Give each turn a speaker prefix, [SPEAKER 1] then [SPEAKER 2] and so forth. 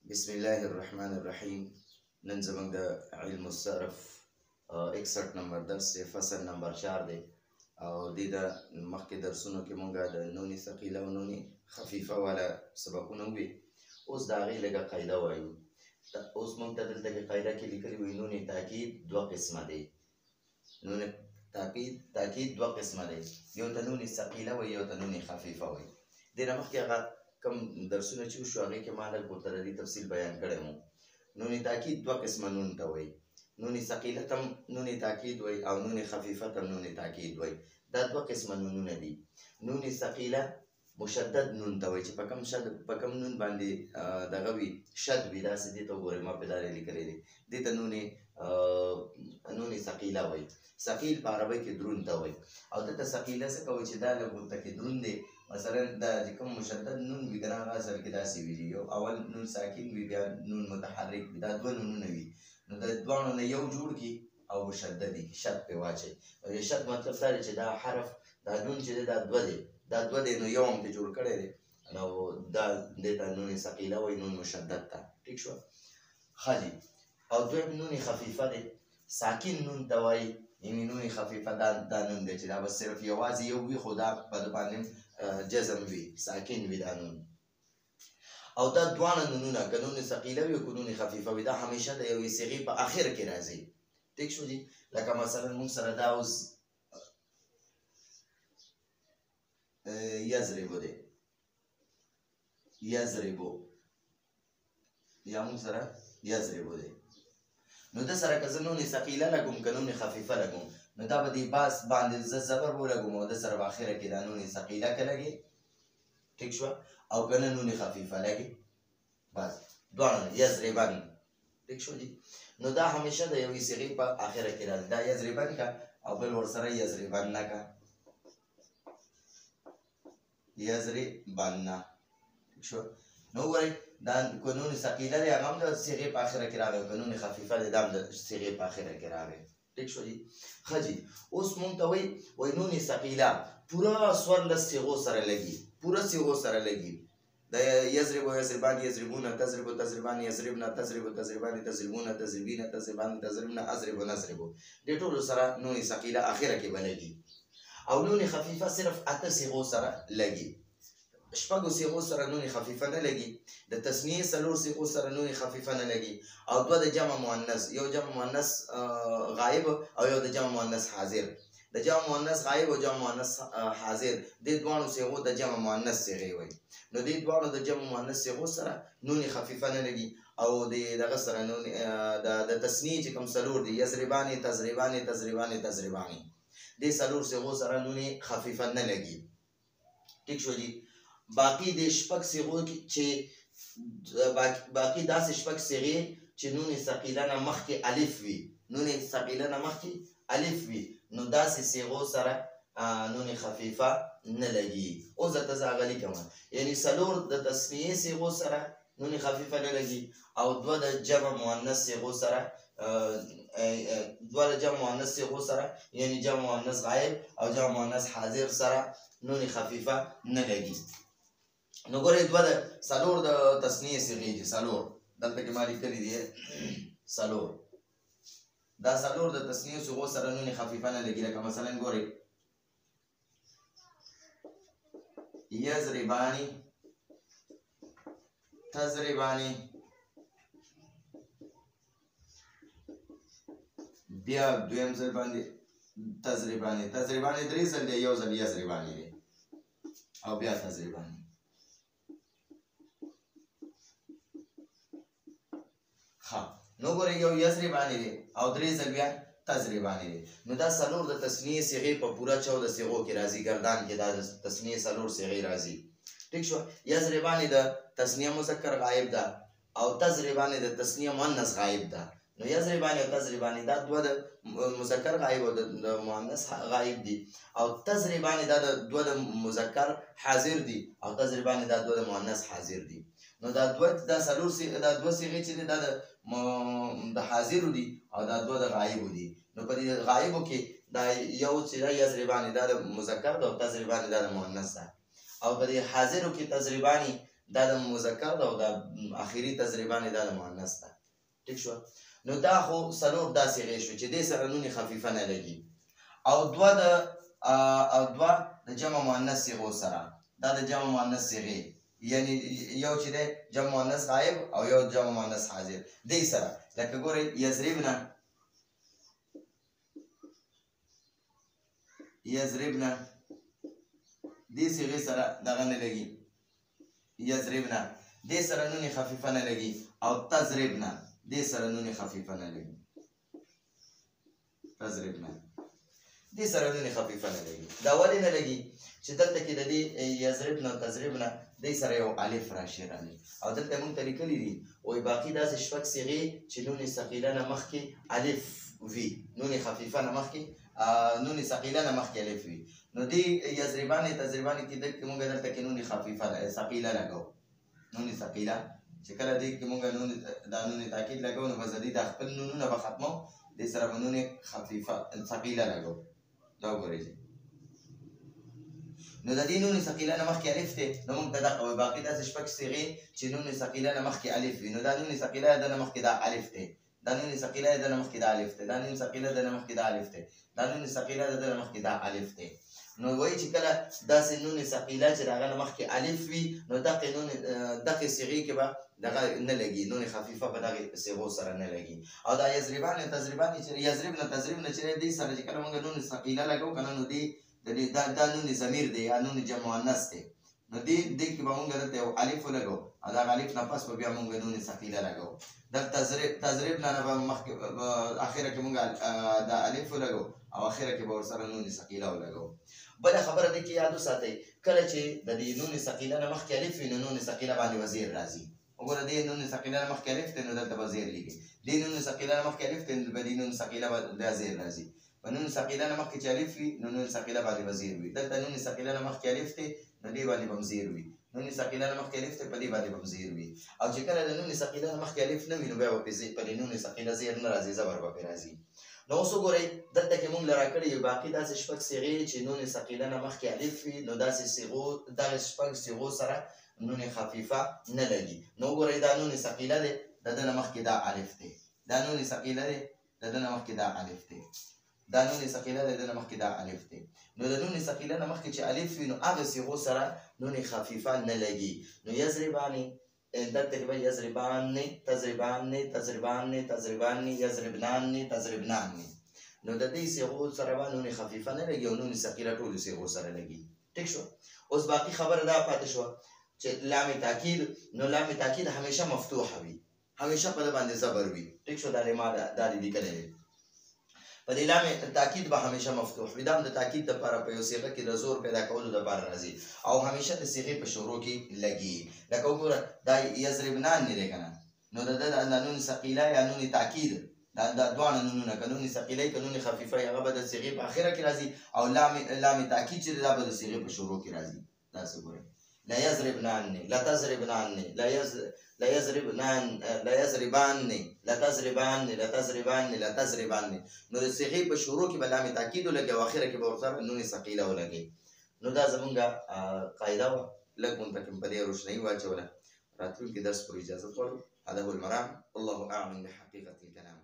[SPEAKER 1] بسم الله الرحمن الرحیم. نن زموږ د علم الصرف 61 نمبر درس دی، فصل نمبر 4 دی او دې د مخکې درسونو کې مونږ د نون ثقیله او نون خفیفه والا سبقونه وي. اوس د هغې لږه قاعده وایو. اوس مونږ ته دلته کې قاعده کې لیکلي وي نون تاکید دوه قسمه دی. نون تاکید دوه قسمه دی، یو ته نون ثقیله وایي، یو ته نون خفیفه وایي. دې نه مخکې هغه کم درسونه چې وشو هغې کې ما لږ ورته د دې تفصیل بیان کړی وو. نون تاکید دوه قسمه نون ته وایي، نون ثقیله ته هم نون تاکید وایي او نون خفیفه ته هم نون تاکید وایي. دا دوه قسمه نونونه دي. نون ثقیله مشدد نون ته وایي چې په کم نون باندې دغه وي، شد وي، داسې دې ته وګورئ، ما په دارې لیکلی دی. دې ته نون ثقیله وایي. ثقیل په عربۍ کې دروند ته وایي او دلته ثقیله څه کوي چې دا لږ ورته کې دروند دی. مثلا دا چې کوم مشدد نون وي که نه، هغه اصل کې داسې وي، یو اول نون ساکن وي، بیا نون متحرک وي، دا دوه نونونه وي. نو د دواړو نه یو جوړ کړي او مشدد یې شد پرې واچوي. او د شد مطلب دا دی چې دا حرف، دا نون چې دی دا دوه دی، نو یو هم ترې جوړ کړی دی، نو دا دې ته نون ثقیله وایي، نون مشدد ته. ټیک شوه؟ ښه جي. او دویم نون خفیفه دی، ساکن نون ته وایي. یعنې نون خفیفه دا نون دی چې دا به صرف یوازې یو وي، خو دا په ده باندې جزم وي، ساکن وي دا نون. او دا دواړه نونونه که نون ثقیله وي او که نون خفیفه وي، دا همیشه د یوې صیغې په آخر کې راځي. ټیک شو جي؟ لکه مثلا موږ سره دا اوس یضربو دی، یضربو، یا موږ سره یضربو دی. نو ده سره که زه نون ثقیله لګوم که نون خفیفه لګوم، نو دا به دې باس باندې زه زبر ولګوم او ده سره به آخره کې دا نون ثقیله که لګي. ټیک شوه؟ او که نه نون خفیفه لګي، بس دواړه یضربن. ټیک شو جي؟ نو دا همیشه د یوې صیغې په آخره کې راځي. دا یضربن که او بل ورسره یضربنه که، یضربنه. ټیک شوه؟ نو وګورئ، دا که نون ثقیله دی هغه هم د صیغې په آخره کې راغی، که نون خفیفه دی دا هم د صیغې په آخره کې راغی. ټیک شو جي؟ ښه جي. اوس مونږ ته وایي نون ثقیله پوره 14 صیغو سره لګي، پوره صیغو سره لګي. د یضرب و یضربان، یضربون، تضرب و تضربان، یضربن، تضرب و تضربان، تضربون، تضربین، تضربان، تضربن، اضرب و نضرب. دې ټولو سره نون ثقیله آخره کې به لګي. او نون خفیفه صرف 8 صیغو سره لګي. شپږو صیغو سره نون خفیفه نه لګي. د تثنیې 4 صیغو سره نون خفیفه نه لګي. او دوه د جمع مؤنث، یو جمع مؤنث غایب او یو د جمع مؤنث حاضر. د جمع مؤنث غایب او جمع مؤنث حاضر دې دواړو صیغو د جمع مؤنث صیغې وایي. نو دې دواړو د جمع مؤنث صیغو سره نون خفیفه نه لګي. او دغه سره نون د تثنیې چې کوم 4 دي، یضربانې، تضربانې، تضربانې، تضربانې، دې 4 صیغو سره نون خفیفه نه لګي. ټیک شو جي؟ باقي د شپږ صیغو چې باقي داسې شپږ صیغې چې نون ثقیله نه مخکې الف وي، نون ثقیله نه مخکې الف وي، نو داسې صیغو سره نون خفیفه نه لګي. اوس درته زه هغه لیکم، یعنې 4 د تثنیې صیغو سره نون خفیفه نه لګي او 2 د جمع مؤنث صیغو سره، 2 د جمع مؤنث صیغو سره یعنې جمع مؤنث غایب او جمع مؤنث حاضر سره نون خفیفه نه لګي. نو ګورئ 4 د تثنیې صیغې دي، 4 دلته کې ما لیکلي دي 4. دا 4 د تثنیې صیغو سره نون خفیفه نه لګي. لکه مثلا ګورئ یضربانی، تضربانی، بیا دویم ځل باندې تضربانی، تضربانی 3 ځل دی، یو ځل یضربانی دی او بیا تضربانی. ښه، نو ګورئ یو یضربانی دی او 3 ځل بیا تضربانی دی. نو دا 4 د تثنیې صیغې په پوره 14 صیغو کې راځي. ګردان کې دا د تثنیې 4 صیغې راځي. ټیک شو؟ یضربانی د تثنیه مذکر غایب ده او تضربانی د تثنیه مؤنث غایب ده. نو یضربانی او تضربانی دا 2 د مذکر غایب او د مؤنث غایب دي، او تضربانی دا 2 د مذکر حاضر دي او تضربانی دا 2 د مؤنث حاضر دي. نو دا 4 صیغې، دا 2 صیغې چې دي دا د حاضرو دي او دا 2 د غایبو دي. نو په دې غایبو کې دا یو چې دا یضربانی دا د مذکر ده او تضربانی دا د مؤنث ده. او په دې حاضرو کې تضربانی دا د مذکر ده او دا اخري تضریبان دا د مؤنث ده. ټیک شو؟ نو دا خو څلور دا صیغې شو چې دې سره نون خفیفه نه لګي، او دوه د جمع مؤنث صیغو سره. دا د جمع مؤنث صیغې، یعنی یو چې دی جمع مؤنث غایب او یو جمع مؤنث حاضر، دې سره لکه ګورئ یضربنه دې صیغې سره دغه نه لګي، یضربنه دې سره نون خفیفه نه لګي، او تضربنه دې سره نون خفیفه نه لګي، تضربنه دې سره نون خفیفه نه لګي. دا ولې نه لګي؟ چې دلته کې د دې یضربنه او تضربنه دې سره یو الف راشي راغلی، او دلته موږ ته لیکلي دي وایي باقي داسې شپږ صیغې چې نون ثقیله نه مخکې الف وي، نون خفیفه نه مخکې نون ثقیله نه مخکې الف وي. نو دې یضربانې تضربانې کې موږ دلته کې نون خفیفه ثقیله لګو، نون ثقیله چې کله دې کې موږ دا نون تاکید لګو نو بس دې دا خپل نونونه به ختمو، دې سره به نون خفیفه ثقیله لګو. دا وګورئ نو د دې نون ثقیله نه مخکې الف دی، نو موږ ته دغه وایي باقي داسې شپږ صیغې چې نون ثقیله نه مخکې الف وي، نو دا نون ثقیله د نه مخکې دا الف دی، دا نون ثقیله د نه مخکې دا الف دی، دا نون ثقیله د نه مخکې دا الف دی، دا نون ثقیله د نه مخکې دا الف دی. نو وایي چې کله داسې نون ثقیله چې د هغه نه مخکې الف وي نو دغې صیغې کې به دغه نه لګي، نون خفیفه په دغې صیغو سره نه لګي. او دا یضربانې تضربانې چې یضربنه تضربنه چې دې سره چې کله موږ نون ثقیله لګو که نه نو دا نون ضمیر دی یا نون جمع مؤنث دی، نو دې کې به موږ دلته یو الف ولګو، او دغه الف نه پس به بیا موږ نون ثقیله لګو. دلته تضربنه نه به مخکې اخره کې موږ دا الف ولګو او اخره کې به ورسره نون ثقیله ولګو. بله خبره دې کې یاد وساتئ کله چې د دې نون ثقیله نه مخکې الف وي نو نون ثقیله باندې به زیر راځي. وګوره دې نون ثقیله نه مخکې الف دی نو دلته به زیر لیکي، دې نون ثقیله نه مخکې الف دی نو به دې نون ثقیله به بیا زیر راځي. په نون ثقیله نه مخکې چې الف وي نو نون ثقیله باندې به زیر وي، دلته نون ثقیله نه مخکې الف دی نو دې باندې به هم زیر وي، نون ثقیله نه مخکې الف دی په دې باندې به هم زیر وي. او چې کله د نون ثقیله نه مخکې الف نه وي نو بیا به په دې نون ثقیله زیر نه راځي، زبر به پرې راځي. نو اوس وګورئ دلته کې موږ راکړي یو باقي داسې شپږ صیغې چې نون ثقیله نه مخکې الف وي، نو داسې دغه شپږ صیغو سره نون خفیفه نه لګي. نو وګورئ دا نون ثقیله دی د ده نه مخکې دا الف دی، دا نون ثقیله دی د ده نه مخکې دا الف دی، دا نون ثقیله دی د ده نه مخکې دا الف دی. نو د نون ثقیله نه مخکې چې الف وي نو هغه صیغو سره نون خفیفه نه لګي. نو یضربانې دلته کې به یضربانې تضربانې تضربانې تضربانې یضربنانې تضربنانې، نو د دې صیغو سره به نون خفیفه نه لګي او نون ثقیله ټولو صیغو سره لګي. ټیک شو؟ اوس باقي خبره دا پاتې شوه چې لام تاکید، نو لام تاکید همیشه مفتوحه وي، همیشه په ده باندې زبر وي. ټیک شو؟ دا دې لیکلی دی په دې لام تاکید به همیشه مفتوح وي، دا هم د تاکید دپاره په یو صیغه کې د زور پیدا کولو دپاره راځي او همیشه د صیغې په شروع کې لګي. لکه وګوره دا یضربنان نه دی که نه، نو د ده د نون ثقیله یا نون تاکید دا دواړه نونونه که نون ثقیله که نون خفیفه هغه به د صیغې په اخره کې راځي، او لام تاکید چې دی دا به د صیغې په شروع کې راځي. داسې ګورئ لا یضربنان لا تضربنان لا یضربنان لا یضربان لا تضربان لا تضربان لا تضربان، نو د صیغې په شروع کې به لام تاکید ولګي او اخره کې به ورسره نون ثقیله ولګي. نو دا زمونږ قاعده وه، لږ مونږ پکې په دې روشنایي واچوله. راتلونکي درس پورې اجازه غواړو. هذا هو المرام، والله اعلم بحقیقة الكلام.